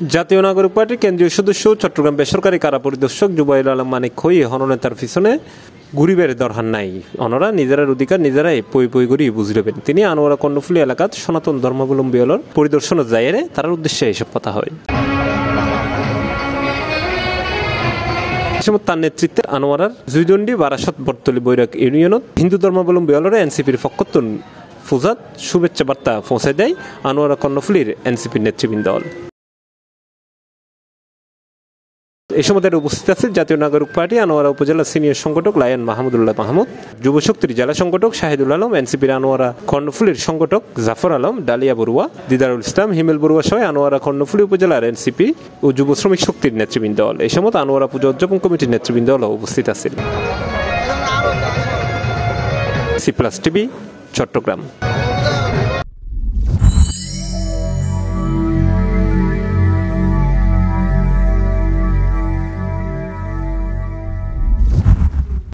জাতীয় নাগরিক পার্টির কেন্দ্রীয় সদস্য চট্টগ্রাম বেসরকারি কারা পরিদর্শক জুবাইর আলম মানিক খই হননেতার পিছনে ঘুরিবের দরকার নাই, অনরা নিজেরার অধিকার নিজেরাই পই পই করি বুঝলেবেন। তিনি আনোয়ারা কর্ণফুলী এলাকাত সনাতন ধর্মাবলম্বী হলর পরিদর্শনে যাইরে তার উদ্দেশ্যে এইসব কথা হয়। তার নেতৃত্বে আনোয়ারার জুইদন্ডি বারাসত বর্তলি বৈরাগ ইউনিয়নত হিন্দু ধর্মাবলম্বী হলরে এনসিপির পক্ষতুন ফুজাত শুভেচ্ছা বার্তা পৌঁছে দেয় আনোয়ারা কর্ণফুলীর এনসিপির নেতৃবৃন্দ। এই সময় উপস্থিত আছে জাতীয় নাগরিক পার্টি আনোয়ারা উপজেলা সিনিয়র সংগঠক লায়ন মাহমুদুল্লাহ মাহমুদ, যুব শক্তির জেলা সংগঠক শাহিদুল আলম, এনসিপির আনোয়ারা কর্ণফুলীর সংগঠক জাফর আলম, ডালিয়া বড়ুয়া, দিদারুল ইসলাম, হিমেল বড়ুয়া সহ আনোয়ারা কর্ণফুলী উপজেলার এনসিপি ও যুব শ্রমিক শক্তির নেতৃবৃন্দ। এই সময় আনোয়ারা পুজো উদযাপন কমিটির নেতৃবৃন্দ উপস্থিত আছেন। C plus TV, Chittagong.